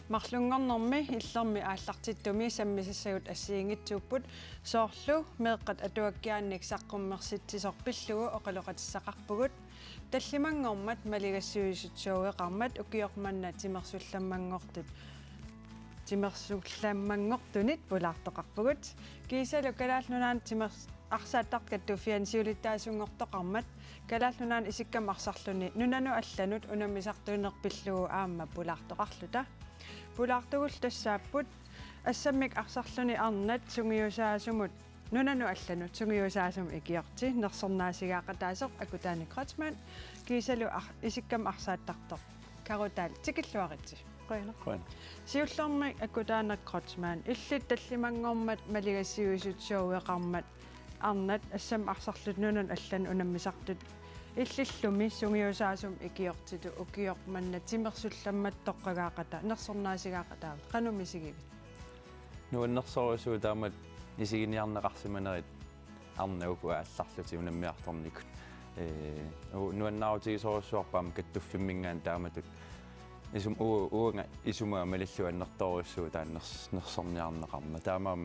Mарлunngornermi illermi aallartittumi sammisassagut assiingitsuupput soorlu meeqqat atuakkiaannik saqqummersittisorpillugu oqaloqatissaqarpugut tallimangormat maligassuisut suugeqarmat ukiormanna timersullammanngortut timersullammanngortunit pulaartoqarpugut kiisalu kalaalnunaan timers arsaattarkattufian siulittaasungortoqarmat kalaalnunaan isikkam arsarluni nunanu allanut unammisartuunerpillugu aamma pulaartoqarluta pulaartugul tassaapput assammik arsarluni arnat sungiusaasumut nunanu allanut sungiusaasum ikiorti nersornaasigaaqataasoq akutaani Kreutzmann kiisalu isikkam arsaattartoq karutaal tikilluaritsi qoina siullormi akutaana Kreutzmann illit tallimangormat maligassiuisut suugeqarmat arnat assam arsarlut nunan allan unammisartut illillumi sungiusaasum ikiortitu ukiormanna timersullammat toqqagaaqata nersornaasigaaqataavut qanumisigivit nuannersorusuutaamat isiginiarneqarsimanerit arnauku aallarluti unammiartornikut nuannaautigisorusuarpaam kattuffimingaan taamatut isum uunga isumaa malilluannertorussuu taannersorniarneqarma taamaam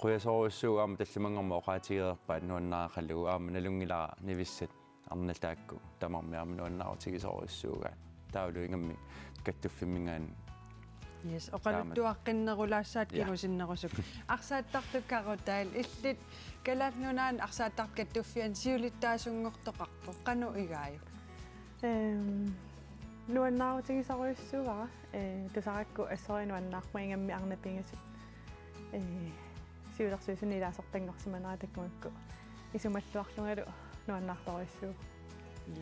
quyasoruussuugaama tallimangorma oqaatigeerpaa nuannaaqallugu aama nalungilara nivissat arnataakku tamarmiaama nuannaarutigisoruussuugaan tauluingammi kattuffimingaan yes oqaluttuaqqinnerulaassaat kirusinnerusuk arsaattartukkarutail illit kalaalnunaan arsaatart kattuffian siulittaasungortoqarpo qanu igaaju nuannaarutigisoruussuugaa tusaqakku assorinuannaarmuingammi arnapingasut siulersuisuni ilaasortanngorsimaneratakkumakku isumalluarlungalu nuannaartoruissuu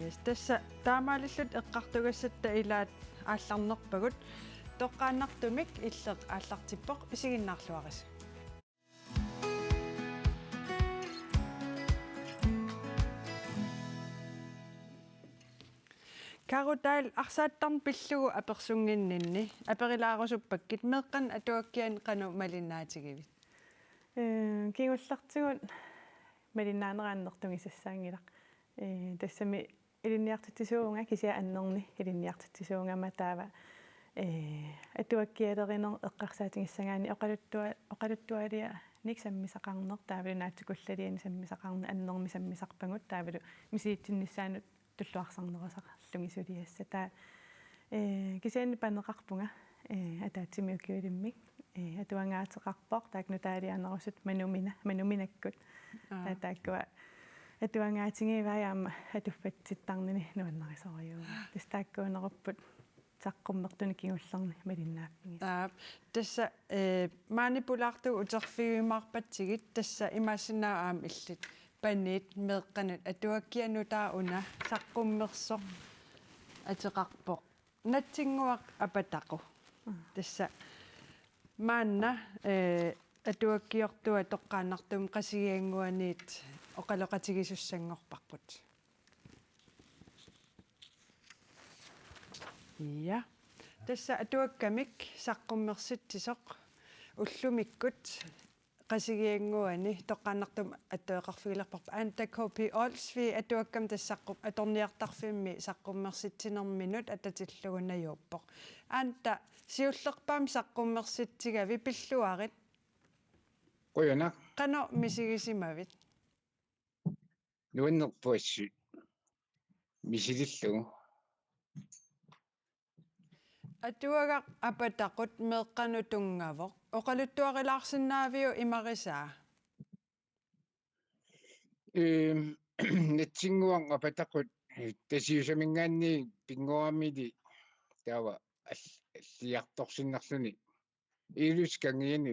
yes tassa taamaalillut eqqartugassatta ilaat aallarnerpagut toqqaannartumik illeq aallartippoq isiginnaarluaris karutail arsaattarn pillugu apersunginninni aperilaarusuppakit meeqqan atuakkian qanu malinnaatigivi kingullartigut malinnaaneraannertungisassaangilaq tassami ilinniartitsisuunga kisia annerni ilinniartitsisuungama taava atuakkialeriner eqqarsaatigissangaani oqaluttualia niksammisaqarner taavalunaatsikullaliani sammisaqarna annermi sammisarpangut taavalu misiitsinnissaanut tulluarsarnerasaqarlungissuliassa taa kisianni panneqarpunga ataatsimiukiulimmik atuangaateqarpoq taaknutaalianerusut manuminakkut taakkuwa atuangaatingivayaama atuffatsittarnini nuannarisoruuga tastaakkuunerupput saqqummertuni kingullarni malinnaappiga tassa maanipulaartugu uterfiguimaarpatsigit tassa imaasinaa aam illit panit meeqqanut atuakkianutaa una saqqummersoq ateqarpoq natsinguaq apataqu tassa maanna atuakkiortua toqqaannartum qasigianguaniit oqaloqatigisussanngorparput ja tassa atuakkamik saqqummersitsisoq ullumikkut qasigianguani toqqaannartum attueqarfigilerparpa anta KP olsvi atuakkam tassaqqum atorniartarfimmi saqqummersitsinerminut atatillugunajuuppoq anta siullerpaam saqqummersitsigavi pilluarit qoyana qano misigisimavit nuannerpuassu misilillugu atuagaq apataqut meeqqanutungavoq oqaluttuarilaarsinnaaviu imarisaa natsinguang apataqut tasiusamingaanni pinguamili taava alliartorsinnarluni iluskangiani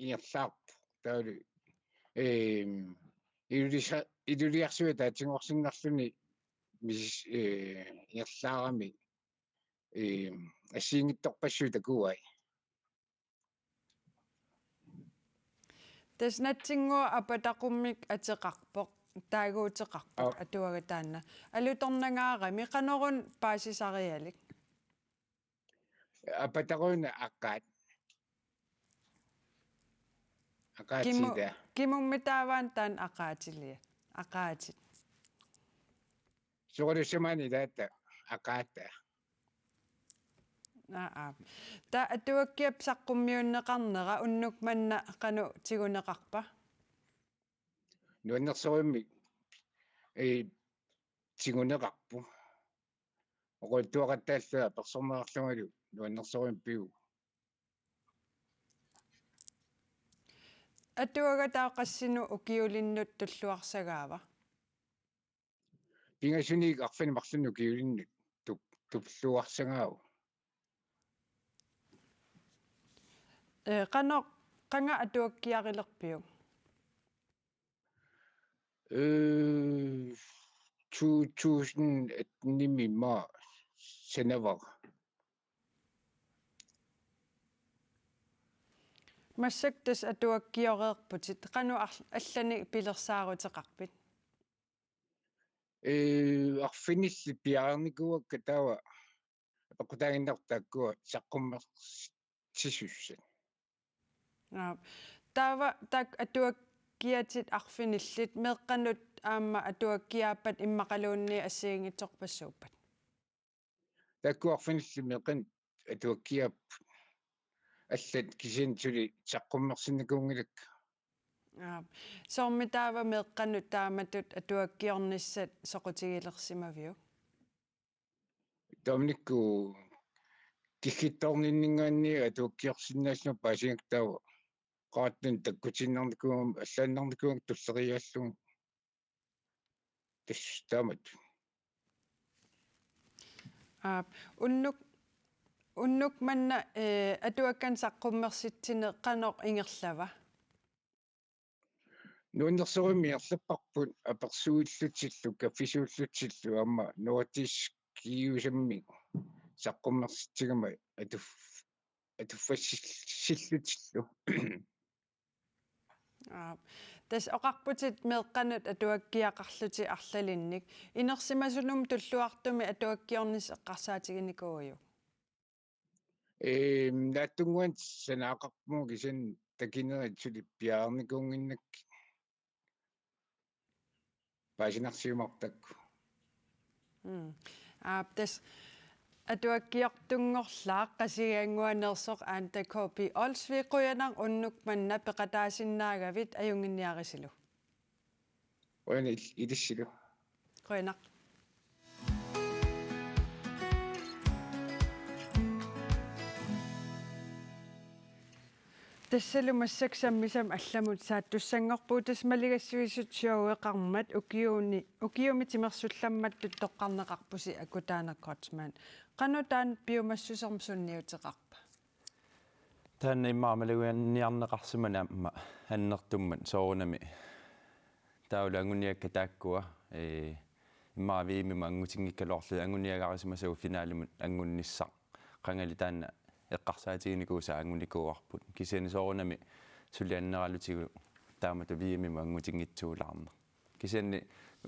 inerlaarpu taalu iluliarsuga taatsinguarsinnarluni mis inerlaarami assiingittorpassu takuai tasnatsingua apataqummik ateqarpoq taaguuteqarpoq atuagataanna alutornangaarami qanorun paasisarialik apataquna aqaatsida kimummitavaan taan aqaatilia aqaatit suqalussamani taatta aqaatta Ta atuakkiap saqqummiunneqarnera unnuk manna qanu tiguneqarpa. Nuannersorimmi tiguneqarpu. Oqultuaqattaallua persormerarlugalu nuannersorim piu. Atuagataaqassinu ukiulinnut tulluarsagaava. Pingasuniik arfanimarlunnu kiulinnut tupluarsagaau. Qano qanga atuakkiarilerpiu. 2009 senevar. Massaktas atuakkiorerputit qanu allani pilersaaruteqarpit. Arfinilli piaarnikuakka tawa apaqutaanginnartaakkua saqqummertissussan. Taava tak atuakkiatit arfinillit meeqqanut aamma atuakkiaappat immaqaluunni assiingitsorpassuuppat. Taakku arfinilli meeqqan atuakkiaap аллат кисиантули саққуммерсинникуунгилак Sormi taava meeqqanut taamatut atuakkiornissat soqutigilersimaviu. Dominiku кихитторниннгаанни атуаккиорсиннаасну паасингтаава qaatun takkutinnarnikuum аллааннарникуум туллериааллугу тассутаамат unnuk manna atuakkan saqqummersitsine qanoq ingerlava. нууннерсорими ерлаппарпут аперсуиллутилlu каффисууллутилlu амма нуатис киусамми саққуммерситсигама атуффассиллутилlu Tas oqarputit meeqqanut atuakkiaqarluti arlalinnik inersimasunum tulluartumi atuakkiornis eqqarsaatiginikuuju. нааттунгуан санаақарпуму кисан такинератсули пиаарникунгиннак паасинарсиумартакку Tas atuakkiortunngorlaaq qasigaanguanersoq aantakoopi olsviiquyanaq unnuk manna peqataasinnаагavit ajunginniarisilu. ояна илиссилу Qoinaq. Tassalumassaksammisam allamut saattussanngorpuutas maligassуисут сиуеқармат укиуми тимерсулламматтут тоqqaannaqarpusi Nathan Kreutzmann qanutaan piumassusermsunniuteqarpa таанна иммаамалуианниарнеқарсимана амма аннертуммат соорунами таулангуниакка тааккуа иммаавиимима ангутингиккалоорлу ангуниагарисимасагу финаалимут ангунниссақ qangali taanna eqqarsaatiginikууsa anguniikuuarput kisiani soorunami sulianneralutigu taamatu viimima angutingitsuulaarna kisiani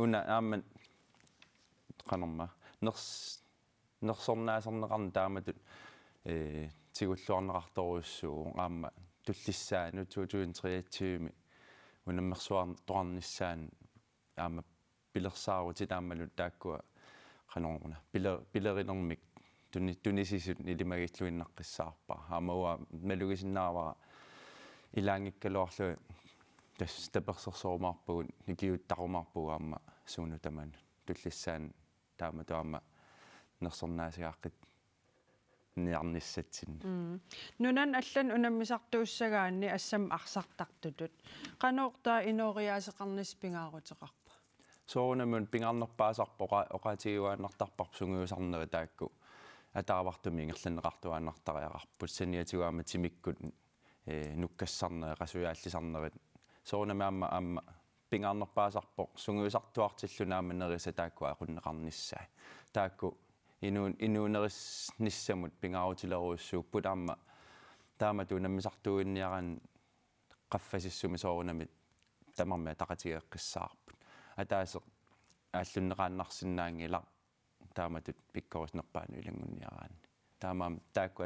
una aamman qanerma nersornaaserneqarna taamatut tigulluarneqartoruussuu aamma tullissaanu 2023 unammersuartoqarnissaan aamma pilersaarutit aammalut taakkua qanoruna pilerinermik tunisisut nilimagilluinnaqqissaarpa aamua malugisinnaavara ilaangikkaluarlu tas tapersersorumaarpugut nikiuttaqumaarpugu aamma suunutaman tullissaan taamatu aamma nersornaasigaaqit niarnissatsin nunan allan unammisartuussagaanni assam arsartartutut qanuqtaa inuuriaaseqarnis pingaaruteqarpa soorunamun pingaarnerpaasarpo oqaatiguaannartarparp sunguusarneri taakku атааартуми ингерланеқартуааннартариақарпут саниатигуама тимиккут нуккассарнери қасуяаллисарнерит соорнамаама аама пингаарнерпаасарпо сунгуисартуартиллунааманериса таакку ақуннеқарниссаа таакку инуунерис ниссамут пингаарутилеруussууппут аама таамату наммисартуинниаран qaffasissumi soorunamit тамарми тақатигеққиссаарпут атаасе ааллуннеқааннарсинаангила taamatut pikkorusnerpaanu ilangунниараани таамаам таакку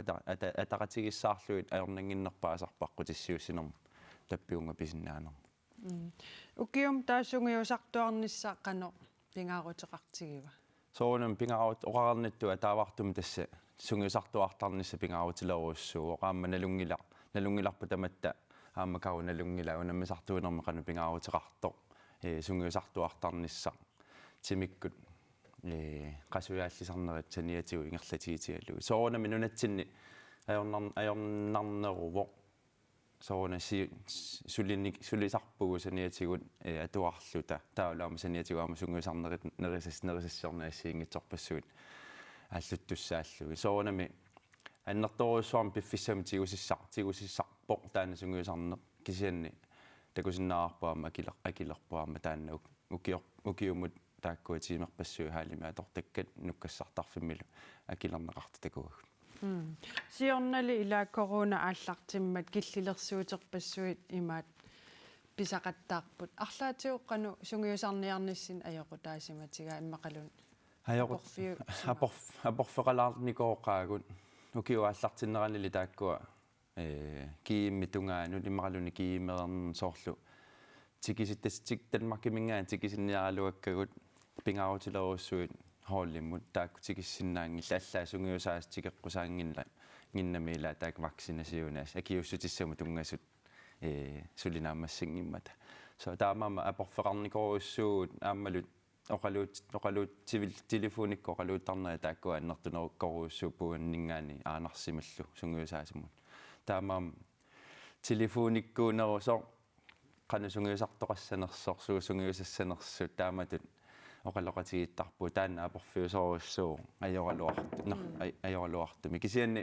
атақатигиссаарлуит аернангиннерпаасарпаққутиссиуссинерм таппиунга писиннаанер укиум таасунгиусартуарнissaaq qano pingaaruteqartigива соонам пингаарут оқарнатту атаавартум тасса sungiusartuartarnissa pingaarutileruussuu oqaamma nalungilarpu tamatta aamma kau nalungila unammisartuunermi qanu pingaarutiqartoq sungiusartuartarnissa timikkut qasuyaallisarnerit saniatigu ingerlatiitigallu soornami nunatsinni ajornarneruvoq soorna sulisarpugu saniatigut atuarluta taulaama saniatigu aama sungiusarnerit nerisissornaassiingitsorpassuut ааллуттуссааллуги соонами аннэрторуссуарм пиффиссами тигусиссарпоқ таана сунгиусарнеқ кисианни такусиннаарпаама акилерпаама таана укиумут тааккуатиимерпассуи хаалими атортаккат нуккассартарфиммилу акилернеқарта такугу сиорнали ила корона ааллартиммат киллилерсуутерпассуит имаат писақаттаарпут арлаатиоққану сунгиусарниарниссин аёқутаасиматига иммақалун апорфеқалаарникооқаагут укиуааллартиннеранили тааккуа кииммитунгаанут иммақалуни кииммерерн соорлу тикиситтастик танмаркимингаан тикисинниаралуаккагут пингаарутилеруссуит хооллиммут таакку тикиссиннаангилла аллаа сунгиусаас тикеққусаангинла гиннамила таак вакцинасиунаас акиуссутиссаму тунгасут сулинаамассингиммата со таамаама апорфеқарникооруссуут ааммалут оқалуут телефоникко оқалуутарнера тааккуа аннертунеруккоруussuu puanningaani aanarsimаллу сунгиусаасимут таамаам телефониккуунерусо qanu sungiusartoqassaanersorсуу sungiusassaanersuut тааматут оқалоқатигиттарпу таана апорфиусоруссуу ajorluartumi кисианни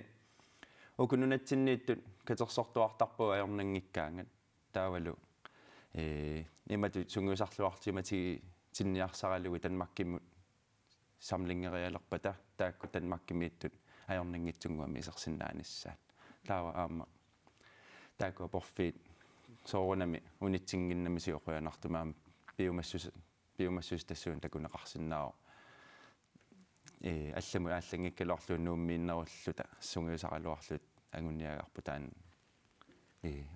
укунунатсиннииттут катерсортуартарпу ajornanngikkaangat таавалу имату сунгиусарлуартимати тинниарсаралуи танмаккиммут самлингериалерпата таакку танмаккимииттут ajornanngitsunguami isерсиннаанissaat таава аама таакку порфиит соорунами унитсингиннами сиоқуянартумаам биумассус тассуун такунеқарсиннао алламу ааллангиккалуарлу нууммииннеруллута сунгиусаралуарлут агунниагарпу таан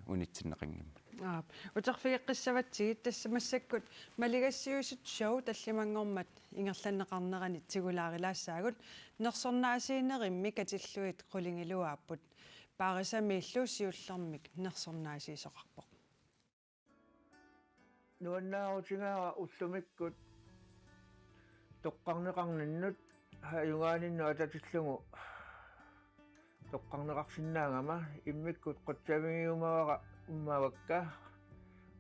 унитсиннеқингимма утерфигеққиссаватсигит тассамассаккут малигассиусут шоу таллимангормат ингерланнеқарнеранит тигулаарилаассаагут нерсорнаасиинеримми катиллуит қулингилуааппут паарисамииллу сиуллэрмик нерсорнаасиисоқарпоқ нуаннаарутингаава уллумиккут тоққарнеқарнаннут хаюгаанинну ататиллугу тоққарнеқарсинаангама иммиккут qotsavigиумавара уммавакка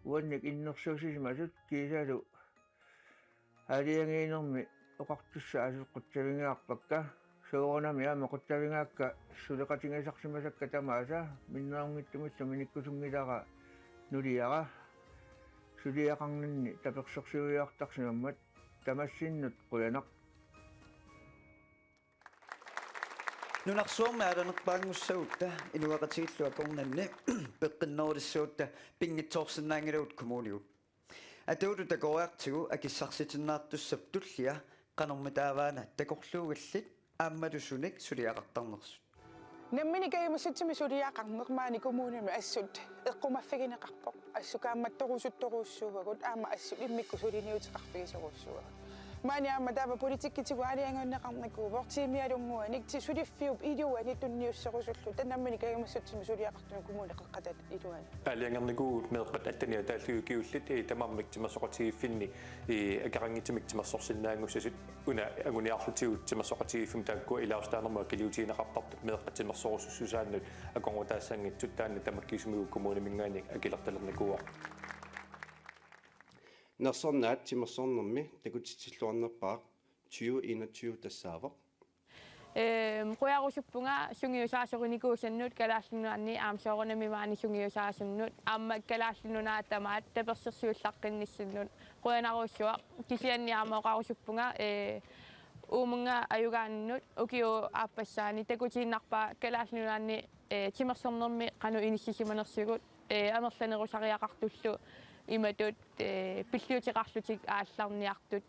уанник иннерсуусисимасут кисалу алиангиинерми оқартуссаасут qotsavigиарпакка соорнами аама qotsavigиакка сулеқатингасарсимасакка тамааса миннаарнгиттумиллу миниккусунгилара нулиара сулиақарнанни таперсерсуиартарсинаммат тамассиннут қуянақ нунарсуорма аланерпаангуссагутта инуақатигиллуа корнанни пеққиннерулиссуутта пингитсоорсинаангилуут коммуниут атууту такориартигу акиссарситиннаартуссап туллиа канормитааваана такорлуугаллит ааммалусуник сулиақартарнерсут намминикаюмассутсими сулиақарнермаани коммуними ассут эққумаффигинеқарпоқ ассукаамматтарусутторуссуугагут аама ассут иммикку сулиниутеқарфигисоруссууга маани аама таава политиккитигу алиангуаннеқарнакуу тимиалунгуаник тисулиффиуп илуани тунниуссерусуллу танамминикаюмассутсими сулиақартуна коммуни қеққатат илуани алиангерникуу меэққат аттания тааллуи киуллит тамармиктимасоқатигиффинни акарангитимиктимассорсиннаангуссасут уна агуниарлутигут тимассоқатигиффим таакку илаустаанерма килиутиинеқартартут меэққатимерсорусуссусааннут аконгутаассангитсут таанна тамаккисумигу коммуни мингааник акилерталерникуа нерсорнаат тимерсорнерми такутитсиллуарнерпаақ 2021 тассаавоқ қуярусуппунга сунгиусаасорникуусаннут калааллинуанни аамсоорнами маани сунгиусаасуннут аама калааллинунаатамаат таперсерсуиллаққинниссуннут қуянаруссуа кисианни аамаоқарусуппунга уумунга аюгааннут укиу ааппассаани такутииннарпаа калааллинуанни тимерсорнерми қану иниссисиманерсигут амерланерусариақартуллу иматут пиллиутиқарлутик аалларниартут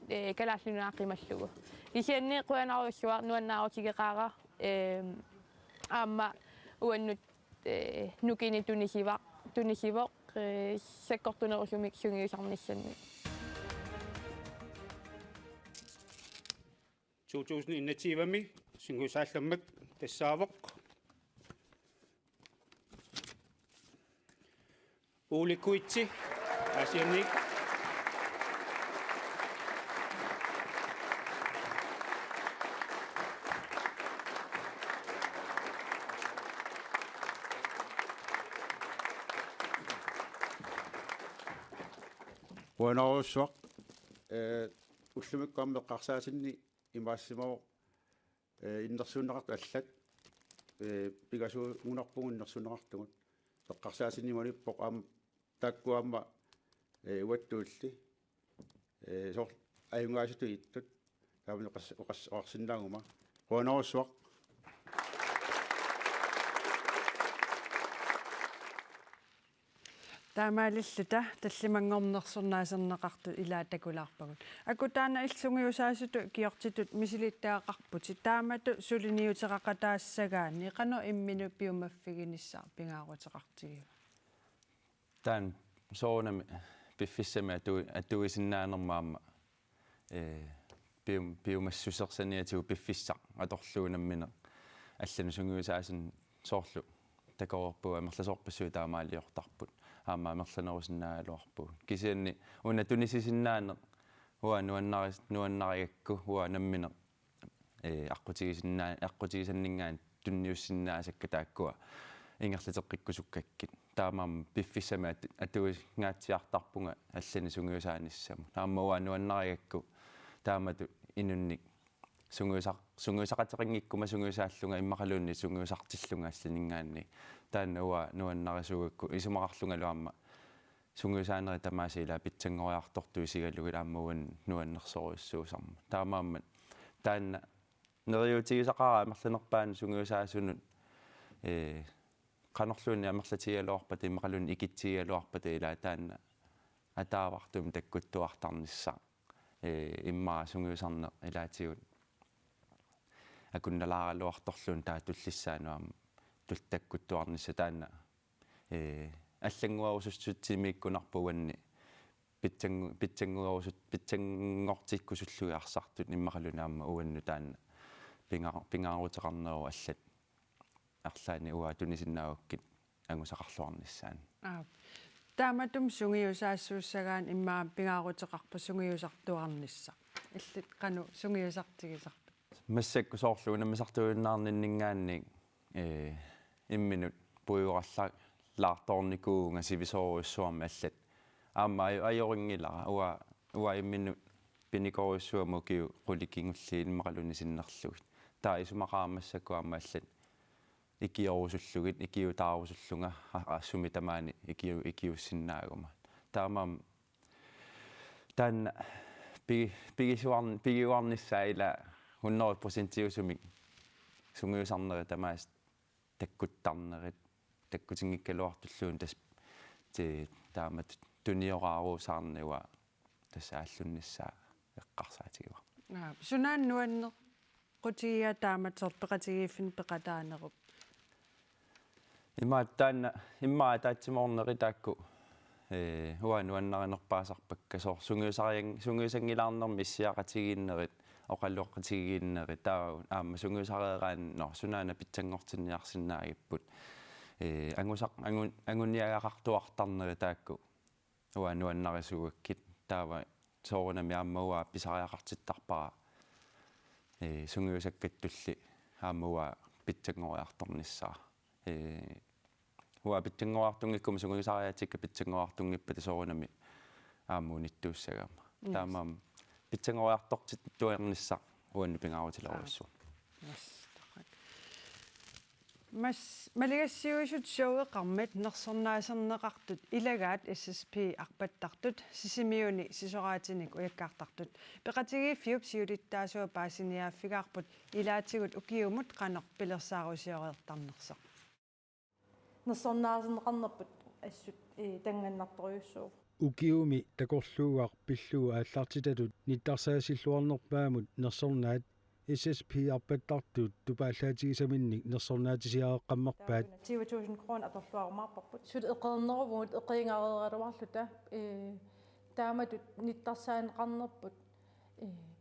калааллунуаақималлугу исианни қуянаруссуа нуаннаарутигеқаара аама уаннут нукини тунисивоқ саккортунерусумик сунгиусарниссанни 2021-ми Singuisaallammak tassaavoq. Uulikuitsi asianik. Uanaruussuaq уллумиккуам меққарсаасинни имаассимао иннерсууннеқарт аллат пигасуу унарпугу иннерсууннеқартугут пеққарсаасинни маниппоқ аама тааккуаама уаттуулли сор аюнгааситу иттут таамани оқарсиннаагума уанаруссуақ таамаалиллута таллимангорнерсорнаасернеқарту илаатакулаарпагут акутаана иллунгиусаасуту киортитут мисилиттаақарпути таамату сулиниутеқақатаассагаани қано иммину пиумаффигиниссаа пингаарутеқартигива таан соонами пиффиссами атуисиннаанермаама пиумассусерсаниатигу пиффиссақ аторлуунаммина аллану сунгиусаасин соорлу такоорпуа амерласорпассуу таамаалиортарпут аама амерланерусиннаалуарпу кисианни уна тунисисиннаане нуаннаригакку наммина аққутигисаннингаан тунниуссиннаасакка тааккуа ингерлатеққиккусуккаккит таамаам пиффиссами атуисгаатсиартарпунга аллани сунгиусааниссаму таамауа нуаннаригакку таамату инунник сунгиусақатеқингиккума сунгиусааллунга иммақалуунни сунгиусартиллунга алланингаанни тааннауа нуаннарисуугакку исумақарлунгалуамма сунгиусаанери тамаасила питсангориарторту исигаллугил ааммауан нуаннерсоруссуусарма таамааммат таанна нериутигисақара амерланерпаан сунгиусаасунут qanorluunni amerlatигалуарпат иммақалуунни икитсигалуарпат илаа таанна атаавартум таккуттуартарнissaa иммаа сунгиусарне илаатигут акунналааралуарторлуун таатуллиссаануама тултаккуттуарнisса таанна аллангуарусуссутсимиккунарпуганни питсангортиккусуллуиарсартут иммақалунаама уанну таанна пингаарутеқарнеру аллат арлаани уа тунисиннааваккит ангусақарлуарниссаан тааматум сунгиусаассууссагаан иммаа пингаарутеқарпа сунгиусартуарнissaa иллит қану сунгиусартигисарпа массакку соорлу намисартуиннаарниннгаанни имминут пуйуарла лаарторникуунга сивисооруссуарма аллат аама айорингилара уа имминут пиникоруссуаму киу qulикингулли иммақалуни синнерлугит таа исумақаамассаккуама аллат икиорусуллугит икиутаарусуллунга ассуми тамаани икиуссиннаагума таамаам таанна пигисуарнissaила 100% иусумик сунгиусарнери тамаас таккуттарнерит таккутингиккалуартуллуун тас ти таамат туниораарусаарнуа тассааллуннissaa эққарсаатигива сунаан нуанне qutigia taamat sorpeqatigiiffin peqataanеруп иммаа таатсиморнери таакку уануаннаринерпаасарпакка сор сунгиусангилаарнерми иссиақатигииннерит оқаллуаққатигииннерит таа аама сунгиусареераан сунаана питсангортинниарсинаагиппут ангуниагақартуартарнери таакку уануаннарисугаккит таава соорунами ааммауа писариақартиттарпара сунгиусаккаттулли ааммауа питсангориарторнissaa уа питсангориартунгиккума сунгиусариатикка питсангориартунгиппата соорунами ааммуниттууссагама таамаам питсангориартортит туернissaa уанни пингаарутилеруссу мас малигассиуисут шоуеқармат нерсорнаасернеқартут илагаат SSP арпаттартут сисимиуни сисораатиник уяккаартартут пеқатигииффиуп сиулиттаасуа паасиниааффигаарпут илаатигут укиумут қанер пилерсаарусиориертарнерсо нерсорнаасернеқарнерпут ассут танганнарторюссуу укиуми такорлуугаар пиллуу ааллартитатут ниттарсаасиллуарнерпаамут нерсорнаат SSP арпаттартут тупааллаатигисаминник нерсорнаатисиареққаммерпаат 20000 крон аторлуарумаарпарпут сут эқернерувуут эқингаареералуарлута тааматут ниттарсаанеқарнерпут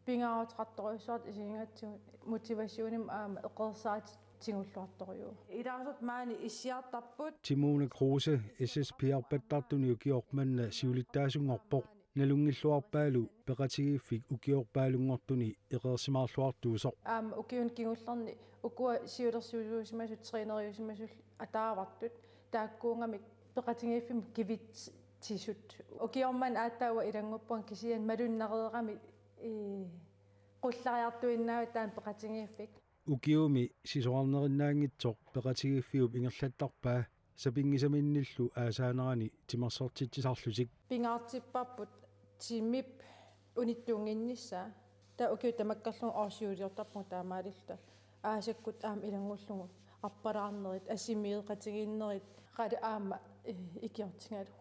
пингаавутеқарториуссуарт исингатсигу мотивационим аама эқерсаат тингуллуарторюу илаасут маани иссиартарпут Timone Kruse SSP арпаттартуни укиорпанна сиулиттаасунгорпоқ налунгиллуарпаалу пеқатигииффик укиорпаалунгортуни эқерсимаарлуартуусоқ аама укиун кигуллерни укуа сиулерсиулуусимасут тренериусимасул атаавартут тааккуунгамик пеқатигииффим кивит тисут укиорман ааттаава илангуппуан кисиан малуннереерами qulлариартуиннаава таан пеқатигииффик укиуми сисоарнериннаангитсоқ пеқатигииффиуп ингерлаттарпаа сапингисаминниллу аасаанерани тимерсортитсисарлутик пингаартиппарпут тимип униттуунгиннissaа таа укиу тамаккарлугу орсиулиортарпу таамаалилта аасаккут аама илангуллугу арпалаарнерит асимиеқатигииннерит қали аама икиортингалу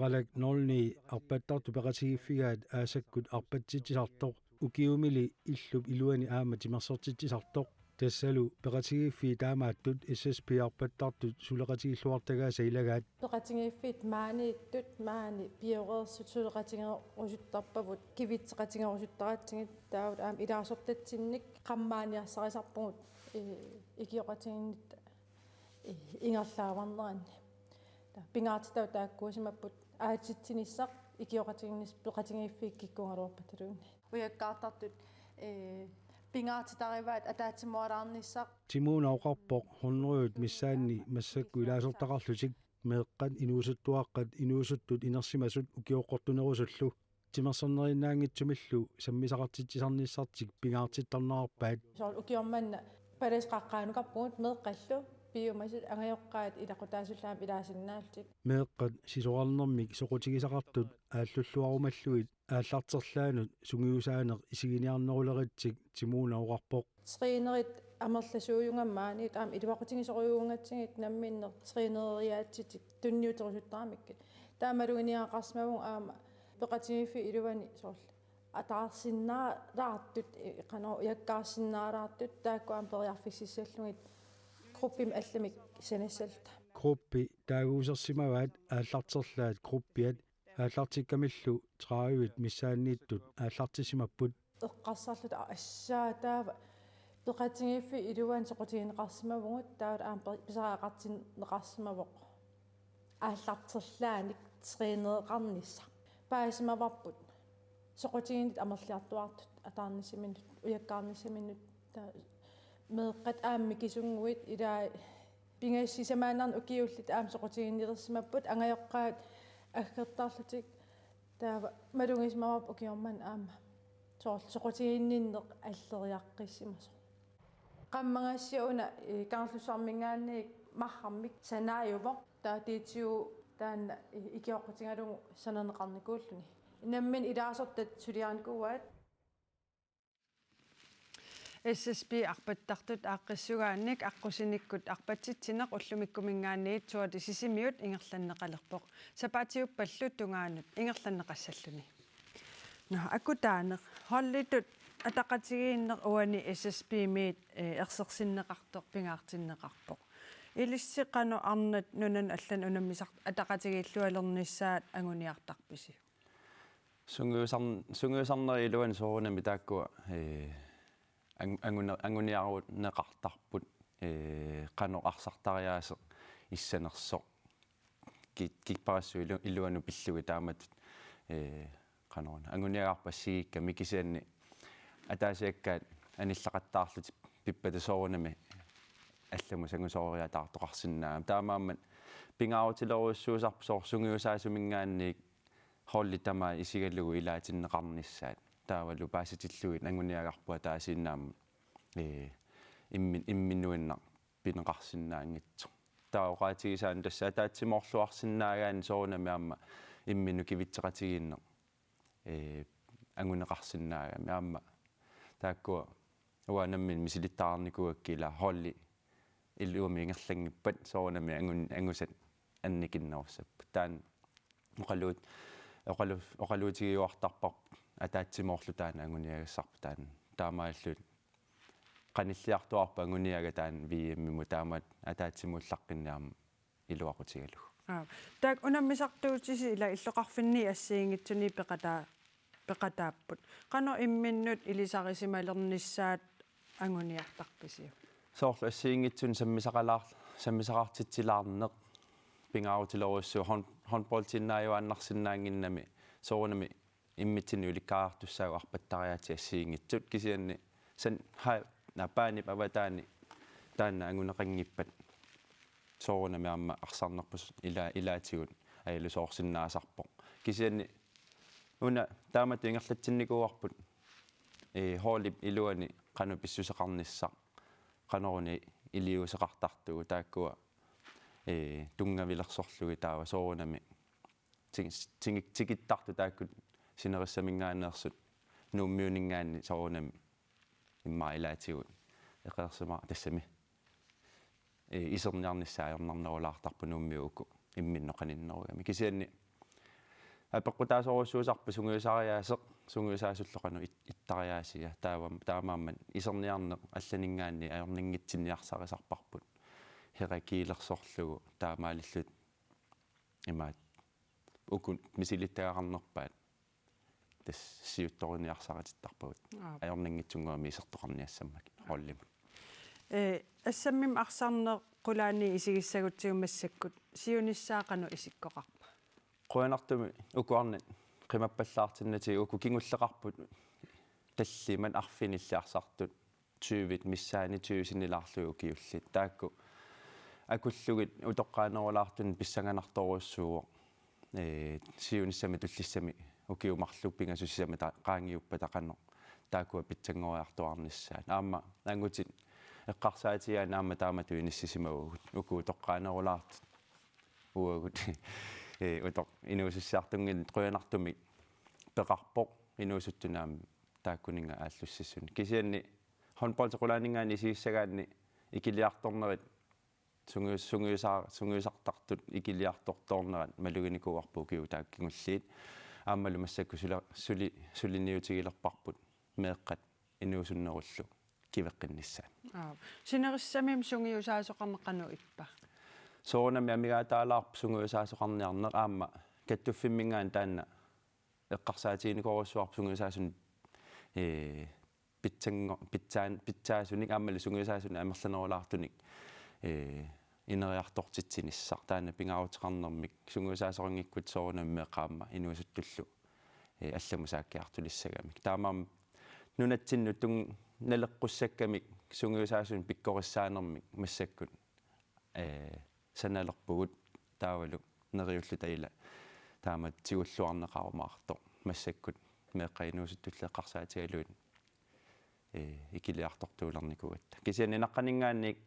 ралак нолни арпаттарту пеқатигииффигаат аасаккут арпатситсисартоқ укиумили иллуп илуани аама тимерсортитсисартоқ тассалу пеқатигииффи таамааттут SSP арпаттартут сулеқатигиллуартагааса илагаат пеқатигииффит мааннииттут маани пиорерсут сулеқатигерусуттарпавут кивитсеқатигерусуттаратсигит таавут аама илаасортатсинник қаммааниарсарисарпугут икиоқатигиннит ингерлааварнеранни пингаартитау тааккуусимаппут аатитсиниссақ икиоқатигиннис пеқатигииффиик киккунгалуарпаталуунни уяккаартартут пингаартитариваат атаатсимуалаарниссақ Timone Aaqqarpoq horneruut missaanni massakku ilaasortaqarlutik meeqqat inuusuttuaqqat inuusuttut inersimasut ukioqqortunerusullu timersornerinnaangitsumillu sammisaqartitsisarnissartik pingaartittarnerarpaat sool ukiormanna palesqaqqaanukarpugut meeqqallu piumasut angajoqqaat ilaqutaasullaam ilaasinnaalltik meeqqat sisoarnermik soqutigisaqartut ааллуллуарумаллуит ааллартерлаанут сунгиусаанеқ исигиниарнерулеритсик Timone Aaqqarpoq тринерит амерласууюнгаммаани таам илуақутигисориунгатсигит намминнер тринериаатситик тунниутерусуттарамиккит таамалугиниақарсмавун аама пеқатигиффи илуани соорл атаарсиннаалаартут қано яккаарсиннаалаартут таакку аам периарфиссиссаллугит группим алламик санассалта группи таагуусерсимаваат ааллартерлаат группиат ааллартиккамиллу траавит миссааннииттут ааллартисимаппут эққарсарлута ассаа таава пеқатигиффи илуан соқутигинеқарсимавгут таават аам писараақартинеқарсимавоқ ааллартерлааник тринеэқарнисса паасимаварпут соқутигинит амерлиартуартут атаарнисиминут уяккаарнисиминут таа меэққат аамми кисунгуит илаа пингассисамаанарн укиуллит аам соқутигиннерсимаппут ангайоққаат аггертаарлутик таава малунгисмавап укиорман аама соқутигинниннеқ аллериаққиссимасо qammangassiuna kaarlusarmingaanniik marramik sanaayuvoq taatiitiu taanna ikioqqutigalungu sanerneqarnikuulluni inammin ilaasortat suliaankuuaat SSP арпаттартут ааққиссугаанник аққусиниккут арпатситсинеқ уллумиккумингаанниит суати сисимиут ингерланнеқалерпоқ сапаатиуппаллу тунгаанут ингерланнеқассаллуни на акутаанеқ холлитут атақатигииннеқ уани SSP миит ерсерсиннеқартоқ пингаартиннеқарпоқ илиссиқано арнат нунан аллан унаммисар атақатигииллуалерниссаат агуниартарписи сунгиусарнери илуан соорунами тааккуа ангуниаруут неқартарпут қано арсартариаасеқ иссанерсоқ кикпарассу илуану пиллуги тааматут qanoona anguniagarpassigiikka mikisianni ataasiakkaat anillaqattaarlut pippatasoorunami алламу сангусоориатаартоқарсинаам таамааммат пингаавутилеруссуусарпу соорсунгиусаасумингаанниик холли тамаа исигаллугу илаатиннеқарниссаат таавалу пааситиллуит ангуниагарпуа таасиннаам имминуиннар пинеқарсинаангитсо таоqaатигисаан тасса таатсимоорлуарсинаагаан соорунами аама иммину кивитсеқатигииннеқ ангунеқарсинаагами аама тааккуа уанаммин мисилиттаарникуаккила холли илуами ингерлангиппат соорунами ангусат анникиннерсаппу таан оқалуутигиуартарпар атаатсимоорлу таана ангуниагассарпу таан таамааллут qanilliartuarpa anguniaga taan viimmimu taamat ataatsimullarqinnaam iluaqutigalu taak unammisartuutisi ila illoqarfinni assiingitsuni peqataa peqataapput qano imminnut ilisarisimalernissaat anguniartarpisiu soorlu assiingitsun sammisaqartitsilaarneq pingaarutilorussuu handballtinnaaju annarsinnaanginnami soorunami immitsinni ulikkaartussaagu arpattariaati assiingitsut kisianni san napaani pavataani taanna anguneqanngippat soorunami amma arsarnerpus ilaatigut ailu soorsinnaasarpoq kisianni una taamatu ingerlatsinnikuarput hoolip iluani qanu pissuseqarnissaq qanoruni iliuseqartartugu taakkua tungavilersorlugi taava soorunami tikittartu taakkut sinerissamingaanneersut nuummiuningaanni soorunami imma ilaatigut eqeersima tassami iserniarnissaajornarnerulaartarpu nuummiuku imminnoqaninnerugami kisianni apeqqutaasorussuusarpu sunguisariaaseq sunguisaasullaqanu ittariaasia taamaamman iserniarneq allaningaanni ajorninngitsinniarsarisarparput herakiilersorlugu taamaalillut imaat ukun misilittagaqarnerpaat tas siuttoriniarsaritsittarput ajorninngitsunguami isertoqarniassammak rollimut assammim arsarneq qulaani isigissagutsigummassakkut siunissaaqanu isikkoqarpa quanartumi ukuarnat qimappallaartinnati uku kingulleqarput talliman arfinilliarsartut tyyvit missaani tyyusinilaarlugu kiullit taakku akullugit utoqqaannerulaartun pissanganartorussuuq siunissami tullissami ukiumarluk pingasusisami qaangiuppa taqannoq taakkua pitsangoriartuarnissaat aamma angutit eqqarsaatiaan aamma taamatu inissisimagugut uku utoqqaannerulaart uagut utoq inuusissiartungin quanartumik peqarpoq inuusuttunaam taakkuninga aallussissun kisianni handballtequlaaningaani isiissagaanni ikiliartornerit sunguisartartut ikiliartortornerat maluginikuarpuukiu taakkingulliit aammalu massakku suliniutigilerparput meeqqat inuusunnerullu kiveqqinnissaat sinerissamim sungiusaasoqarneqanu ippa soorunami amigaataalaarp sunguisaasoqarniarneq aamma kattuffinmingaan taanna eqqarsaatiinikorussуарп sunguisaasun pitsaasunik aammalu sunguisaasun amerlanerulaartunik ineriartortitsinissaq taanna pingaarutеқарнермик sunguisaasoqangikkut soorunammeeqaamma inuusuttullu allamusaakkiartulissagamik taamaam nunatsinnu tung naleqqussakkамик sunguisaasun pikkorissaanermik massakkut sanalerpugut taavalu neriullu taila taamat sigulluarneqarumaartoq massakkut meeqqainuusuttulleqqarsaatigaluut ikiliartortuulernikugutta kisianni naqqaningaannik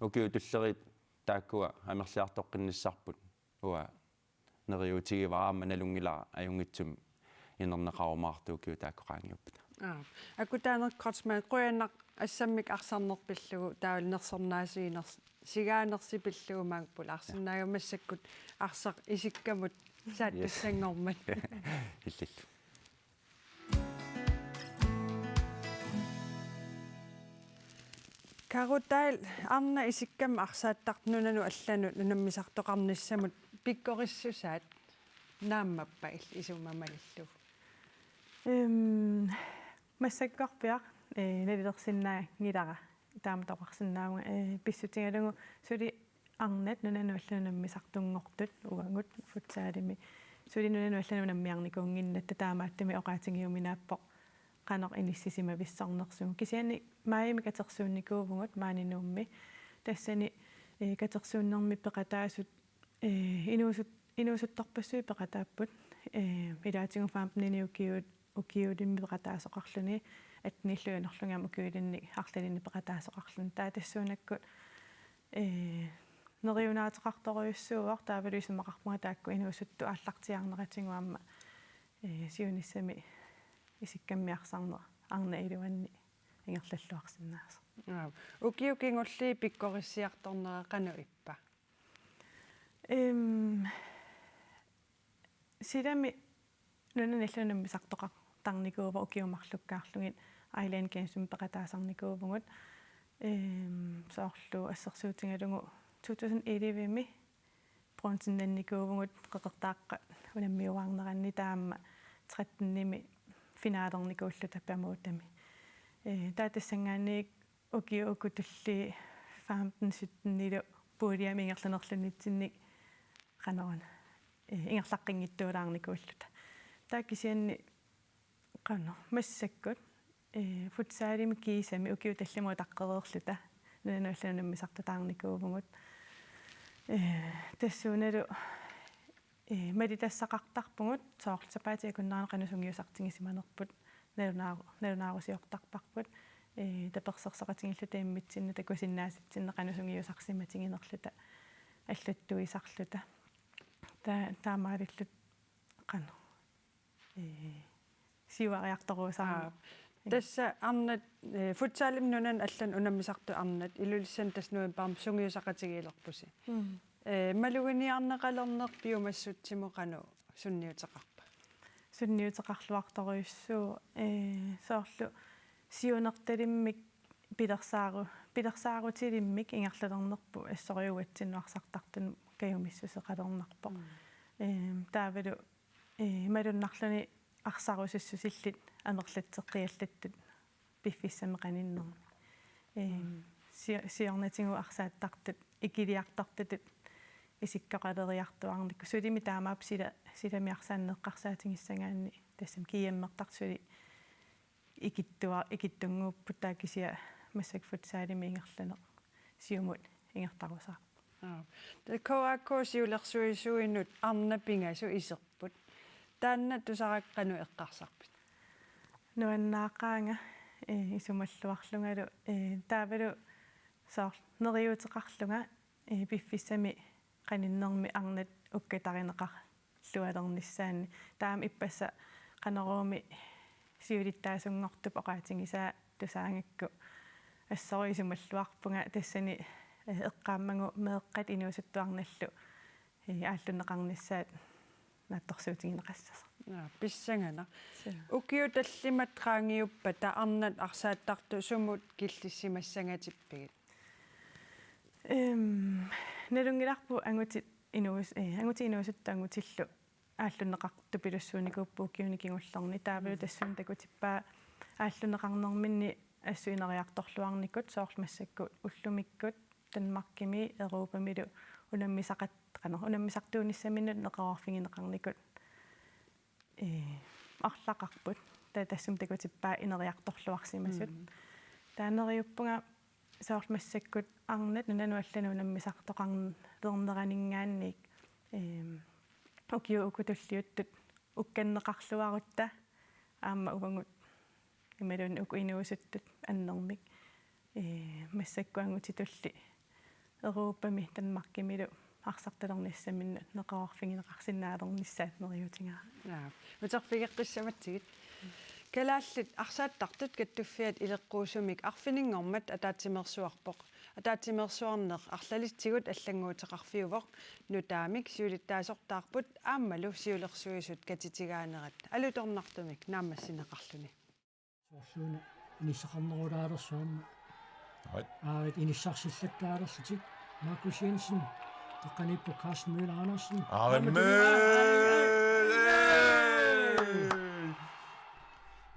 ukiutullerit taakkua amerliartoqqinissarput uа neriutigiva aamma nalungila ajungitsum inerneqarumaartu ukiu taakkoqaangiuppa akutaaner Kreutzmann quyanaq assammik arsarnerpillugu taawalnersornaasiiners sigaanersipillugu maagpul arsinnaagamassakut arsaq isikkamut saat pissangormat illill Karutail arna isikkam arsaattaqnunanu allanu nunammisartoqarnissamut pikkorissusaat naammappail isummamalillu массаккарпиақ налилерсиннаа нилара тааматоқарсиннаама писсутингалугу сули арнат нунану алланаммисартунгортут уангут футсаалими сули нунану алланаммиарникуунгиннатта таамааттами оқаатингиуминааппоқ qanor inissisima vissarnersugu kisiani maayimi katersuunnikууvugut maaninуумми тассани катерсууннэрми пеқатаасут инуусутторпассуи пеқатааппут илаатигу фаампнини укиулимми пеқатаасоқарлуни атниллуянерлунгам укиулинни арлалинни пеқатаасоқарлун таа тассуунаккут нериунаатеқарторуйуссууар таавалуисумақарпунга таакку инуусутту ааллартиарнератингуамма сиуниссами исиккаммиарсарнер арна илуанни ингерллуарсинаас укиукингулли пиккориссиарторнера кану иппа сидами нунаниллунамми сартоқар тарникуува укиумарлуккаарлугит айлайн кенсум пеқатаасарникуувгут соорлу ассерсуутингалугу 2011ми Poulsen нанникуувгут қеқертааққа унаммиуаарнеранни таама 13-ними finaalernikuullu tappamuutami taatassangaanik ukiukutulli 15-17 studiami ingerlanerlunitsinnik qanoran ingerlaqqinngittuulaarnikuulluta taakisianni qano massakkut futsaalimi kiisami ukiutallimu taqqereerluta nunanuallanammisartataarnikuuvungut tassuunalu meditassaqartarpungut soorlsapaati kunnaanaqanusungiusartingisimanerput nalunaarusiortarparput taperserseqatingilluta immitsinna takusinnaasitsinneqanusungiusarsimatinginerluta аллаттуисарлута таамаалиллут qano сивариарторуусаа тасса арнат футсаалим нунан аллан унаммисарту арнат илулиссан таснуин паам сунгиусақатигиилерпуси малугиниарнеқалернер пиумассутсимо qano сунниутеқарпа сунниутеқарлуарторуйуссуу соорлу сиунерталиммик пилерсаарутилиммик ингерлалернерпу ассориуатсиннуарсартартун каюмиссусеқалернарпо таавалу малуннарлуни арсарусуссусиллит анерлатсеққиаллаттут пиффиссамеқаниннерми сиорнатингу арсааттартут икилиартартутут исиккақалериартуарникку сулими таамаап силамиарсааннеққарсаатингиссангаанни тассам кияммертарсули икиттунгууппут таакисиа массак футсаалими ингерланеқ сиумут ингертарусаа коаккоосиулерсуисуинут арнапингасу исерпут таанна тусараккану эққарсарпит нуаннаақаанга исумаллуарлунгалу таавалу соор нериутеқарлунга пиффиссами qanиннерми арнат уккатаринеқар луалерниссаани таам иппасса qanеруми сиулиттаасунгортуп оqaатингисаа тусаангакку ассорисумаллуарпунга тассани эққааммагу меэққат инуусуттуарналлу ааллунеқарниссаат наатторсуутингинеқассаса писсангана укиуталлимат qaangiuppa та арнат арсааттарту сумут киллиссимассангатиппигит налунгиларпу ангути инуусуттаангутиллу ааллунеқарту пилуссууникууппу укиуникингуллерни таавалу тассуун такутиппаа ааллунеқарнерминни ассуинериарторлуарникут соорлмассаккут уллумиккут танмаркими еруупамилу унаммисартууниссаминнут неқарфингинеқарникут арлақарпут тассум такутиппаа инериарторлуарсимасут таанериуппунга соорлмассаккут арнат нунануаллану унаммисартоқарнернеранингааник укиукутуллиуттут укканнеқарлуарутта аама увангут ималун укуинуусуттут аннермик массаккуангутитулли еруупами танмаркимилу арсарталерниссаминна неқарфингинеқарсинаалерниссаат нериутингаа утерфигеққиссаматсигит Kalaallit арсааттартут каттуффиат илеққуусумик арфинингормат атаатимерсуарпоқ атаатимерсуарнеқ арлалитсигут аллангуутеқарфиувоқ нутаамик сиулиттаасортаарпут ааммалу сиулерсуисут катитигаанерат алуторнартумик наамассинеқарлуни соорсууна иниссақарнерулаалерсуарма ааит иниссарсиллаттаалерлутик Markus Jensen тоққаниппу Carsten Müller Andersen